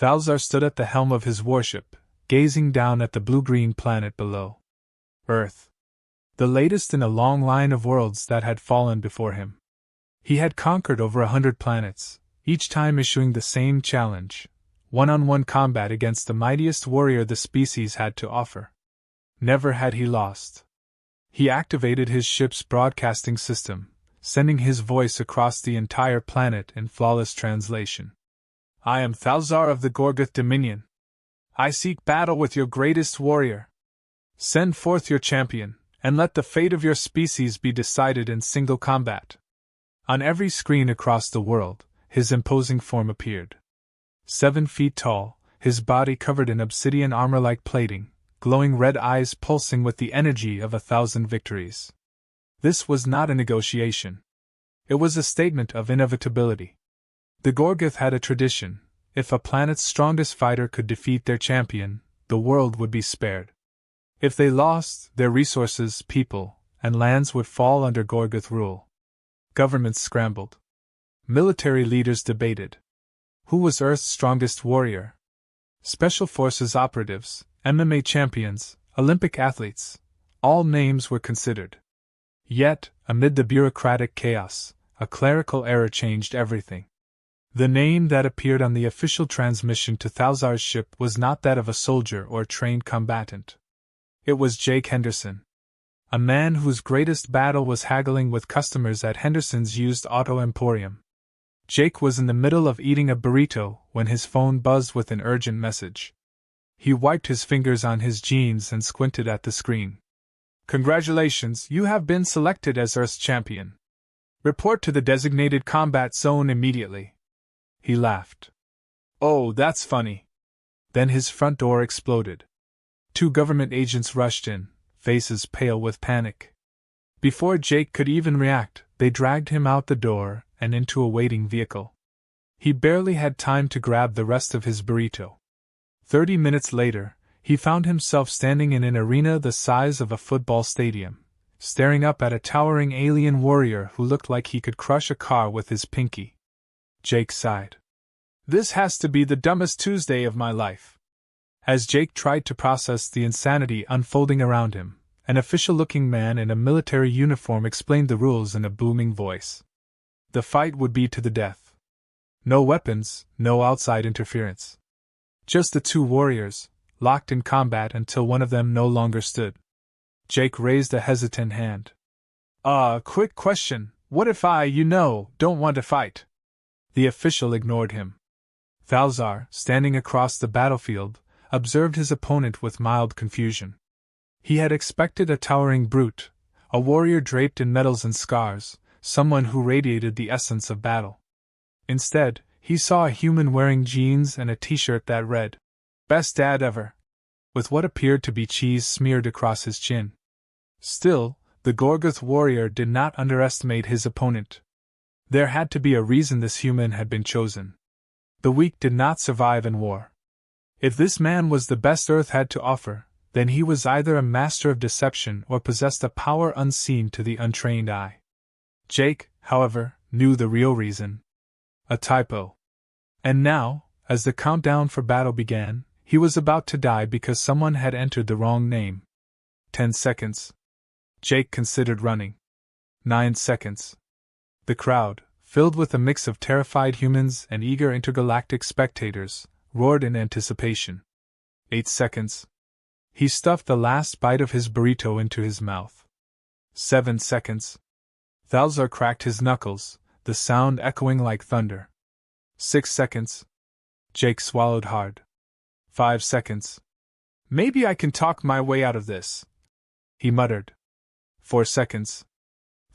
Thalzar stood at the helm of his warship, gazing down at the blue-green planet below. Earth. The latest in a long line of worlds that had fallen before him. He had conquered over 100 planets, each time issuing the same challenge: one-on-one combat against the mightiest warrior the species had to offer. Never had he lost. He activated his ship's broadcasting system, sending his voice across the entire planet in flawless translation. I am Thalzar of the Gorgoth Dominion. I seek battle with your greatest warrior. Send forth your champion, and let the fate of your species be decided in single combat. On every screen across the world, his imposing form appeared. 7 feet tall, his body covered in obsidian armor-like plating, glowing red eyes pulsing with the energy of 1,000 victories. This was not a negotiation. It was a statement of inevitability. The Gorgoth had a tradition: if a planet's strongest fighter could defeat their champion, the world would be spared. If they lost, their resources, people, and lands would fall under Gorgoth rule. Governments scrambled. Military leaders debated. Who was Earth's strongest warrior? Special Forces operatives, MMA champions, Olympic athletes, all names were considered. Yet, amid the bureaucratic chaos, a clerical error changed everything. The name that appeared on the official transmission to Thalzar's ship was not that of a soldier or trained combatant. It was Jake Henderson. A man whose greatest battle was haggling with customers at Henderson's used auto emporium. Jake was in the middle of eating a burrito when his phone buzzed with an urgent message. He wiped his fingers on his jeans and squinted at the screen. Congratulations, you have been selected as Earth's champion. Report to the designated combat zone immediately. He laughed. Oh, that's funny. Then his front door exploded. 2 government agents rushed in, faces pale with panic. Before Jake could even react, they dragged him out the door and into a waiting vehicle. He barely had time to grab the rest of his burrito. 30 minutes later, he found himself standing in an arena the size of a football stadium, staring up at a towering alien warrior who looked like he could crush a car with his pinky. Jake sighed. This has to be the dumbest Tuesday of my life. As Jake tried to process the insanity unfolding around him, an official-looking man in a military uniform explained the rules in a booming voice. The fight would be to the death. No weapons, no outside interference. Just the 2 warriors, locked in combat until one of them no longer stood. Jake raised a hesitant hand. Quick question. What if I, don't want to fight? The official ignored him. Thalzar, standing across the battlefield, observed his opponent with mild confusion. He had expected a towering brute, a warrior draped in medals and scars, someone who radiated the essence of battle. Instead, he saw a human wearing jeans and a t-shirt that read, "Best Dad Ever," with what appeared to be cheese smeared across his chin. Still, the Gorgoth warrior did not underestimate his opponent. There had to be a reason this human had been chosen. The weak did not survive in war. If this man was the best Earth had to offer, then he was either a master of deception or possessed a power unseen to the untrained eye. Jake, however, knew the real reason. A typo. And now, as the countdown for battle began, he was about to die because someone had entered the wrong name. 10 seconds. Jake considered running. 9 seconds. The crowd, filled with a mix of terrified humans and eager intergalactic spectators, roared in anticipation. 8 seconds. He stuffed the last bite of his burrito into his mouth. 7 seconds. Thalzar cracked his knuckles, the sound echoing like thunder. 6 seconds. Jake swallowed hard. 5 seconds. Maybe I can talk my way out of this, he muttered. 4 seconds.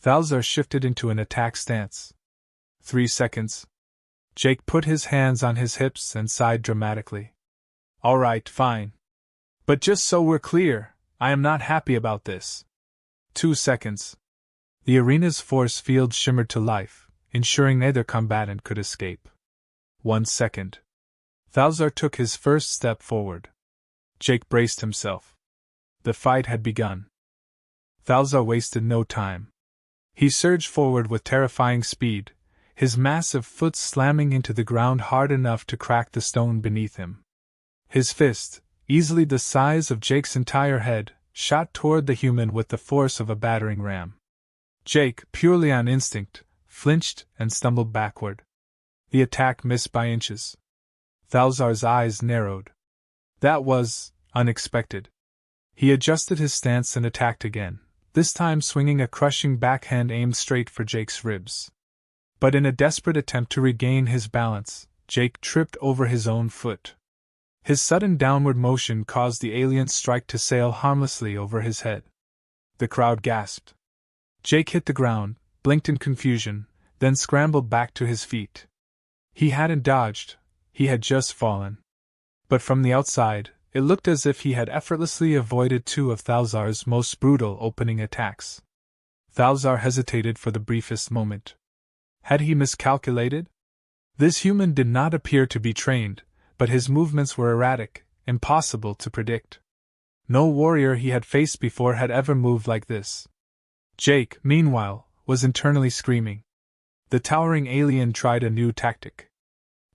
Thalzar shifted into an attack stance. 3 seconds. Jake put his hands on his hips and sighed dramatically. All right, fine. But just so we're clear, I am not happy about this. 2 seconds. The arena's force field shimmered to life, ensuring neither combatant could escape. 1 second. Thalzar took his first step forward. Jake braced himself. The fight had begun. Thalzar wasted no time. He surged forward with terrifying speed, his massive foot slamming into the ground hard enough to crack the stone beneath him. His fist, easily the size of Jake's entire head, shot toward the human with the force of a battering ram. Jake, purely on instinct, flinched and stumbled backward. The attack missed by inches. Thalzar's eyes narrowed. That was unexpected. He adjusted his stance and attacked again, this time swinging a crushing backhand aimed straight for Jake's ribs. But in a desperate attempt to regain his balance, Jake tripped over his own foot. His sudden downward motion caused the alien's strike to sail harmlessly over his head. The crowd gasped. Jake hit the ground, blinked in confusion, then scrambled back to his feet. He hadn't dodged, he had just fallen. But from the outside, it looked as if he had effortlessly avoided two of Thalzar's most brutal opening attacks. Thalzar hesitated for the briefest moment. Had he miscalculated? This human did not appear to be trained, but his movements were erratic, impossible to predict. No warrior he had faced before had ever moved like this. Jake, meanwhile, was internally screaming. The towering alien tried a new tactic.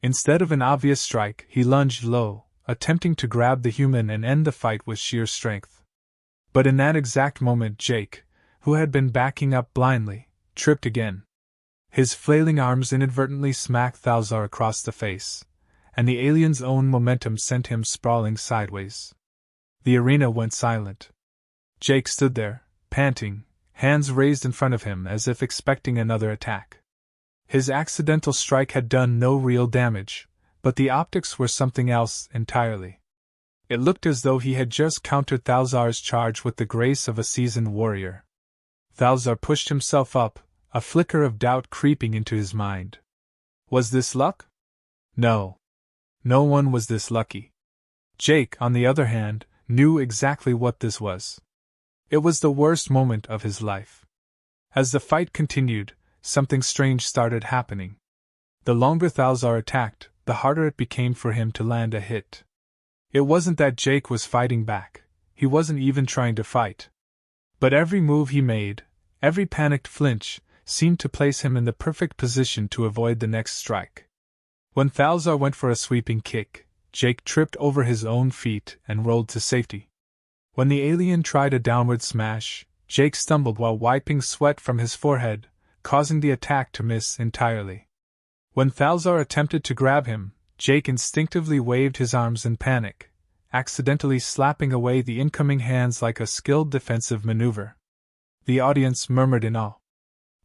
Instead of an obvious strike, he lunged low, attempting to grab the human and end the fight with sheer strength. But in that exact moment Jake, who had been backing up blindly, tripped again. His flailing arms inadvertently smacked Thalzar across the face, and the alien's own momentum sent him sprawling sideways. The arena went silent. Jake stood there, panting, hands raised in front of him as if expecting another attack. His accidental strike had done no real damage, but the optics were something else entirely. It looked as though he had just countered Thalzar's charge with the grace of a seasoned warrior. Thalzar pushed himself up, a flicker of doubt creeping into his mind. Was this luck? No. No one was this lucky. Jake, on the other hand, knew exactly what this was. It was the worst moment of his life. As the fight continued, something strange started happening. The longer Thalzar attacked, the harder it became for him to land a hit. It wasn't that Jake was fighting back, he wasn't even trying to fight. But every move he made, every panicked flinch, seemed to place him in the perfect position to avoid the next strike. When Thalzar went for a sweeping kick, Jake tripped over his own feet and rolled to safety. When the alien tried a downward smash, Jake stumbled while wiping sweat from his forehead, causing the attack to miss entirely. When Thalzar attempted to grab him, Jake instinctively waved his arms in panic, accidentally slapping away the incoming hands like a skilled defensive maneuver. The audience murmured in awe.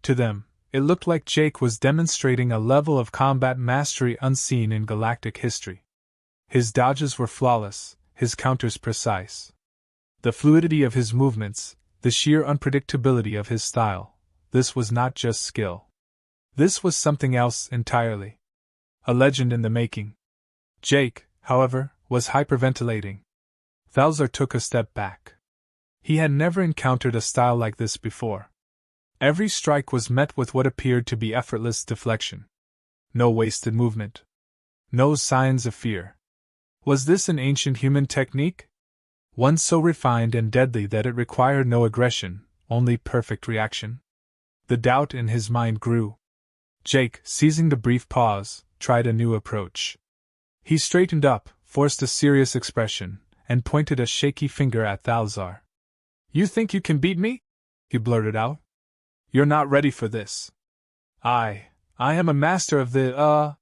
To them, it looked like Jake was demonstrating a level of combat mastery unseen in galactic history. His dodges were flawless, his counters precise. The fluidity of his movements, the sheer unpredictability of his style, this was not just skill. This was something else entirely. A legend in the making. Jake, however, was hyperventilating. Thalzar took a step back. He had never encountered a style like this before. Every strike was met with what appeared to be effortless deflection. No wasted movement. No signs of fear. Was this an ancient human technique? One so refined and deadly that it required no aggression, only perfect reaction? The doubt in his mind grew. Jake, seizing the brief pause, tried a new approach. He straightened up, forced a serious expression, and pointed a shaky finger at Thalzar. "You think you can beat me?" he blurted out. "You're not ready for this. I am a master of the,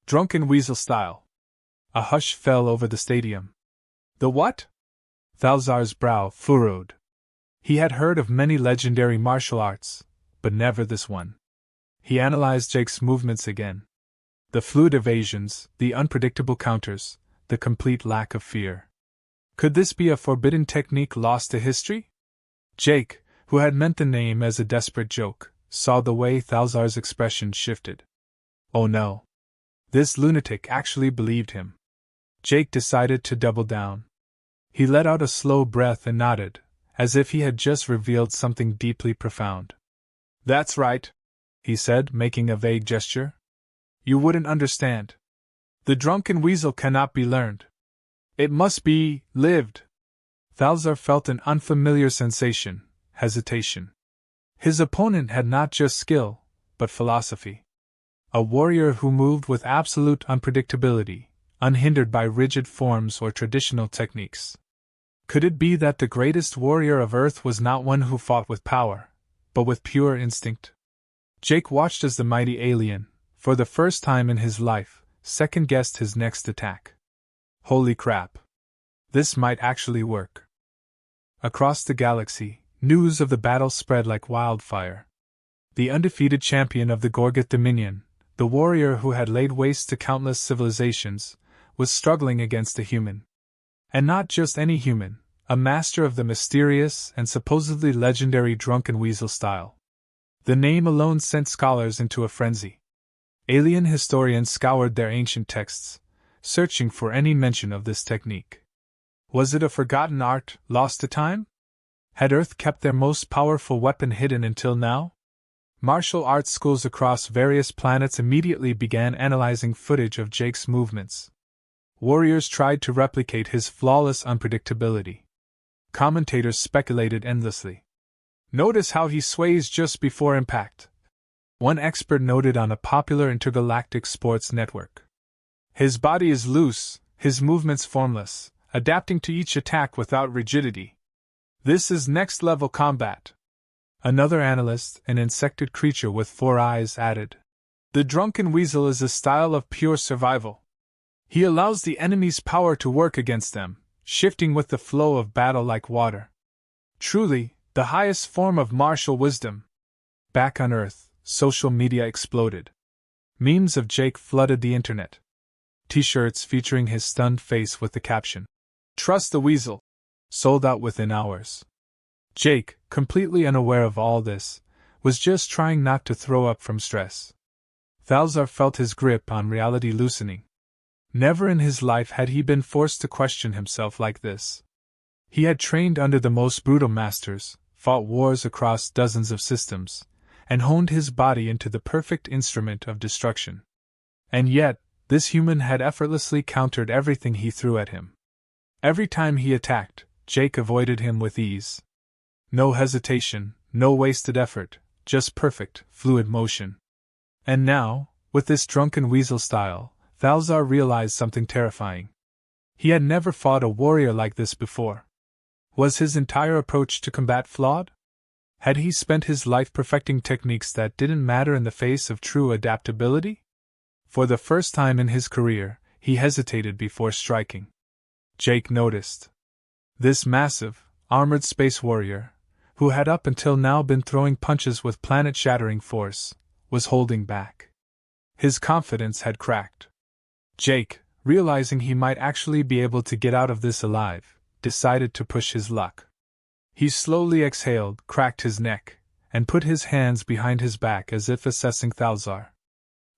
drunken weasel style." A hush fell over the stadium. The what? Thalzar's brow furrowed. He had heard of many legendary martial arts, but never this one. He analyzed Jake's movements again. The fluid evasions, the unpredictable counters, the complete lack of fear. Could this be a forbidden technique lost to history? Jake, who had meant the name as a desperate joke, saw the way Thalzar's expression shifted. Oh no. This lunatic actually believed him. Jake decided to double down. He let out a slow breath and nodded, as if he had just revealed something deeply profound. "That's right," he said, making a vague gesture. "You wouldn't understand. The drunken weasel cannot be learned. It must be lived." Thalzar felt an unfamiliar sensation, hesitation. His opponent had not just skill, but philosophy. A warrior who moved with absolute unpredictability, unhindered by rigid forms or traditional techniques. Could it be that the greatest warrior of Earth was not one who fought with power, but with pure instinct? Jake watched as the mighty alien, for the first time in his life, second-guessed his next attack. Holy crap! This might actually work. Across the galaxy, news of the battle spread like wildfire. The undefeated champion of the Gorgot Dominion, the warrior who had laid waste to countless civilizations, was struggling against a human. And not just any human, a master of the mysterious and supposedly legendary drunken weasel style. The name alone sent scholars into a frenzy. Alien historians scoured their ancient texts, searching for any mention of this technique. Was it a forgotten art, lost to time? Had Earth kept their most powerful weapon hidden until now? Martial arts schools across various planets immediately began analyzing footage of Jake's movements. Warriors tried to replicate his flawless unpredictability. Commentators speculated endlessly. Notice how he sways just before impact, one expert noted on a popular intergalactic sports network. His body is loose, his movements formless, adapting to each attack without rigidity. This is next-level combat. Another analyst, an insected creature with 4 eyes, added. The drunken weasel is a style of pure survival. He allows the enemy's power to work against them, shifting with the flow of battle like water. Truly, the highest form of martial wisdom. Back on Earth, social media exploded. Memes of Jake flooded the internet. T-shirts featuring his stunned face with the caption, "Trust the weasel," sold out within hours. Jake, completely unaware of all this, was just trying not to throw up from stress. Thalzar felt his grip on reality loosening. Never in his life had he been forced to question himself like this. He had trained under the most brutal masters, fought wars across dozens of systems, and honed his body into the perfect instrument of destruction. And yet, this human had effortlessly countered everything he threw at him. Every time he attacked, Jake avoided him with ease. No hesitation, no wasted effort, just perfect, fluid motion. And now, with this drunken weasel style, Thalzar realized something terrifying. He had never fought a warrior like this before. Was his entire approach to combat flawed? Had he spent his life perfecting techniques that didn't matter in the face of true adaptability? For the first time in his career, he hesitated before striking. Jake noticed. This massive, armored space warrior, who had up until now been throwing punches with planet-shattering force, was holding back. His confidence had cracked. Jake, realizing he might actually be able to get out of this alive, decided to push his luck. He slowly exhaled, cracked his neck, and put his hands behind his back as if assessing Thalzar.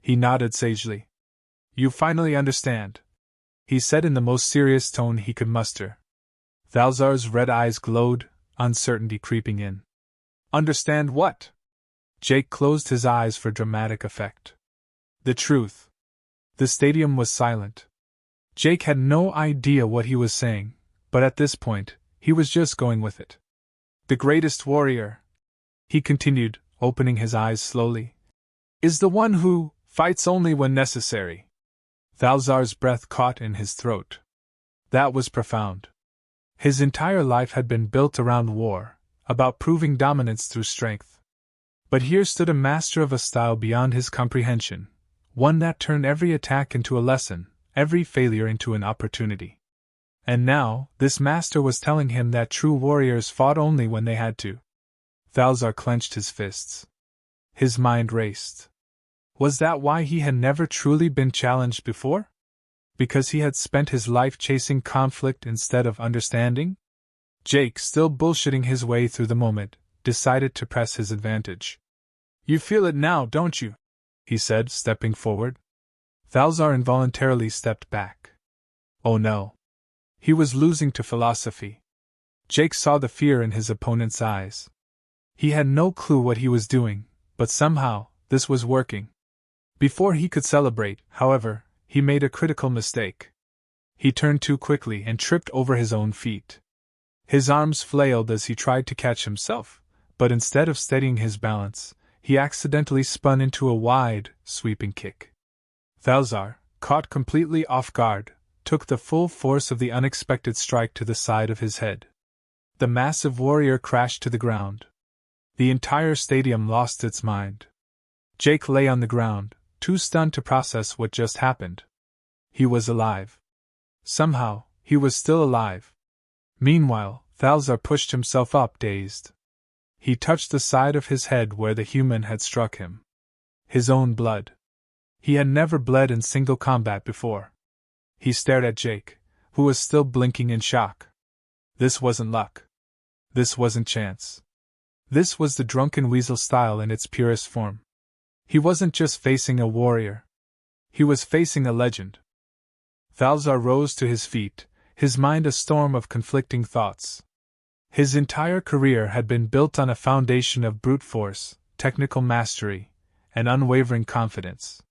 He nodded sagely. "You finally understand," he said in the most serious tone he could muster. Thalzar's red eyes glowed, uncertainty creeping in. "Understand what?" Jake closed his eyes for dramatic effect. "The truth." The stadium was silent. Jake had no idea what he was saying, but at this point, he was just going with it. "The greatest warrior," he continued, opening his eyes slowly, "is the one who fights only when necessary." Thalzar's breath caught in his throat. That was profound. His entire life had been built around war, about proving dominance through strength. But here stood a master of a style beyond his comprehension, one that turned every attack into a lesson, every failure into an opportunity. And now, this master was telling him that true warriors fought only when they had to. Thalzar clenched his fists. His mind raced. Was that why he had never truly been challenged before? Because he had spent his life chasing conflict instead of understanding? Jake, still bullshitting his way through the moment, decided to press his advantage. "You feel it now, don't you?" he said, stepping forward. Thalzar involuntarily stepped back. Oh no. He was losing to philosophy. Jake saw the fear in his opponent's eyes. He had no clue what he was doing, but somehow, this was working. Before he could celebrate, however, he made a critical mistake. He turned too quickly and tripped over his own feet. His arms flailed as he tried to catch himself, but instead of steadying his balance, he accidentally spun into a wide, sweeping kick. Thalzar, caught completely off guard, took the full force of the unexpected strike to the side of his head. The massive warrior crashed to the ground. The entire stadium lost its mind. Jake lay on the ground, too stunned to process what just happened. He was alive. Somehow, he was still alive. Meanwhile, Thalzar pushed himself up, dazed. He touched the side of his head where the human had struck him. His own blood. He had never bled in single combat before. He stared at Jake, who was still blinking in shock. This wasn't luck. This wasn't chance. This was the drunken weasel style in its purest form. He wasn't just facing a warrior. He was facing a legend. Thalzar rose to his feet, his mind a storm of conflicting thoughts. His entire career had been built on a foundation of brute force, technical mastery, and unwavering confidence.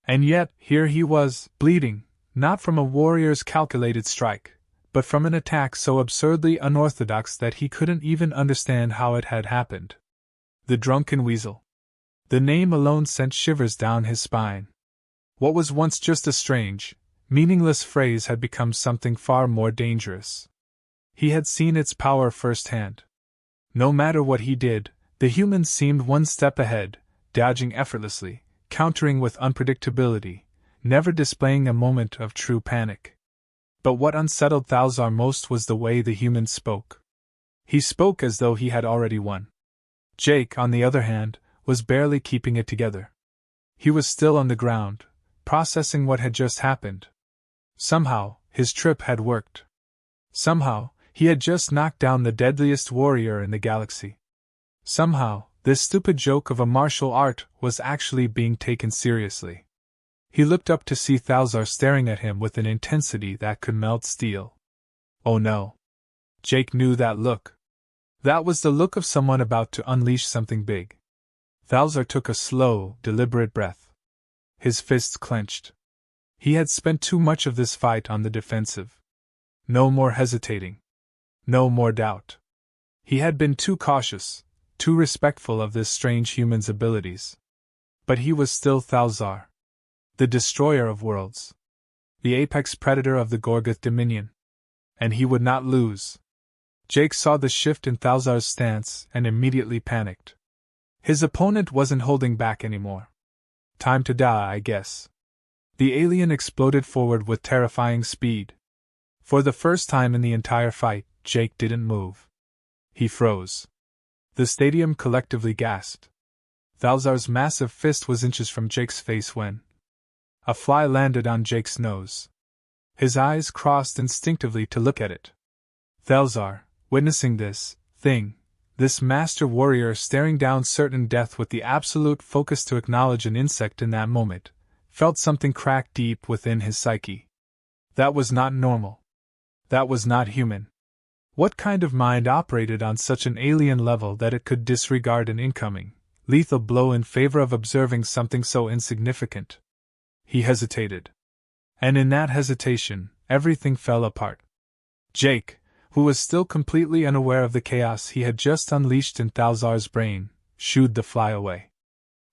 And yet, here he was, bleeding, not from a warrior's calculated strike, but from an attack so absurdly unorthodox that he couldn't even understand how it had happened. The drunken weasel. The name alone sent shivers down his spine. What was once just a strange, meaningless phrase had become something far more dangerous. He had seen its power firsthand. No matter what he did, the humans seemed one step ahead, dodging effortlessly, countering with unpredictability, never displaying a moment of true panic. But what unsettled Thalzar most was the way the humans spoke. He spoke as though he had already won. Jake, on the other hand, was barely keeping it together. He was still on the ground, processing what had just happened. Somehow, his trip had worked. Somehow, he had just knocked down the deadliest warrior in the galaxy. Somehow, this stupid joke of a martial art was actually being taken seriously. He looked up to see Thalzar staring at him with an intensity that could melt steel. Oh no. Jake knew that look. That was the look of someone about to unleash something big. Thalzar took a slow, deliberate breath. His fists clenched. He had spent too much of this fight on the defensive. No more hesitating. No more doubt. He had been too cautious, too respectful of this strange human's abilities. But he was still Thalzar. The destroyer of worlds. The apex predator of the Gorgoth Dominion. And he would not lose. Jake saw the shift in Thalzar's stance and immediately panicked. His opponent wasn't holding back anymore. Time to die, I guess. The alien exploded forward with terrifying speed. For the first time in the entire fight, Jake didn't move. He froze. The stadium collectively gasped. Thalzar's massive fist was inches from Jake's face when a fly landed on Jake's nose. His eyes crossed instinctively to look at it. Thalzar, witnessing this thing, this master warrior staring down certain death with the absolute focus to acknowledge an insect in that moment, felt something crack deep within his psyche. That was not normal. That was not human. What kind of mind operated on such an alien level that it could disregard an incoming, lethal blow in favor of observing something so insignificant? He hesitated. And in that hesitation, everything fell apart. Jake, who was still completely unaware of the chaos he had just unleashed in Thalzar's brain, shooed the fly away.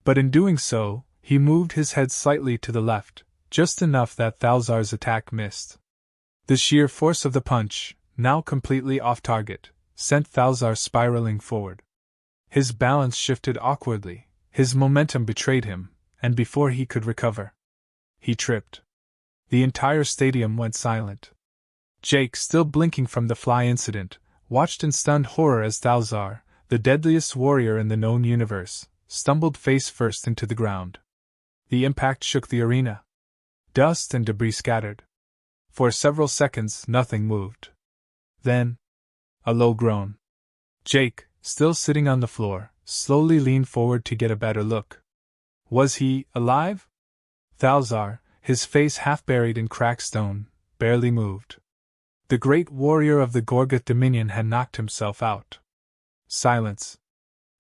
But in doing so, he moved his head slightly to the left, just enough that Thalzar's attack missed. The sheer force of the punch, now completely off target, sent Thalzar spiraling forward. His balance shifted awkwardly, his momentum betrayed him, and before he could recover, he tripped. The entire stadium went silent. Jake, still blinking from the fly incident, watched in stunned horror as Thalzar, the deadliest warrior in the known universe, stumbled face first into the ground. The impact shook the arena. Dust and debris scattered. For several seconds, nothing moved. Then, a low groan. Jake, still sitting on the floor, slowly leaned forward to get a better look. Was he alive? Thalzar, his face half buried in cracked stone, barely moved. The great warrior of the Gorgoth Dominion had knocked himself out. Silence.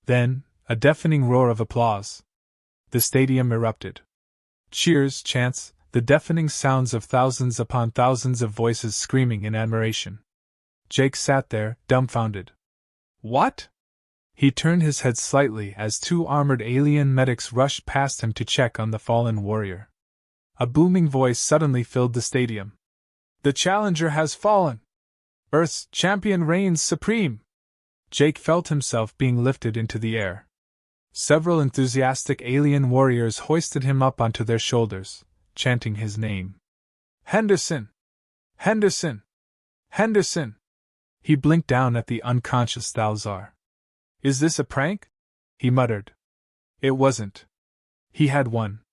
Then, a deafening roar of applause. The stadium erupted. Cheers, chants, the deafening sounds of thousands upon thousands of voices screaming in admiration. Jake sat there, dumbfounded. What? He turned his head slightly as two armored alien medics rushed past him to check on the fallen warrior. A booming voice suddenly filled the stadium. "The challenger has fallen! Earth's champion reigns supreme!" Jake felt himself being lifted into the air. Several enthusiastic alien warriors hoisted him up onto their shoulders, chanting his name. "Henderson! Henderson! Henderson!" He blinked down at the unconscious Thalzar. "Is this a prank?" he muttered. It wasn't. He had won.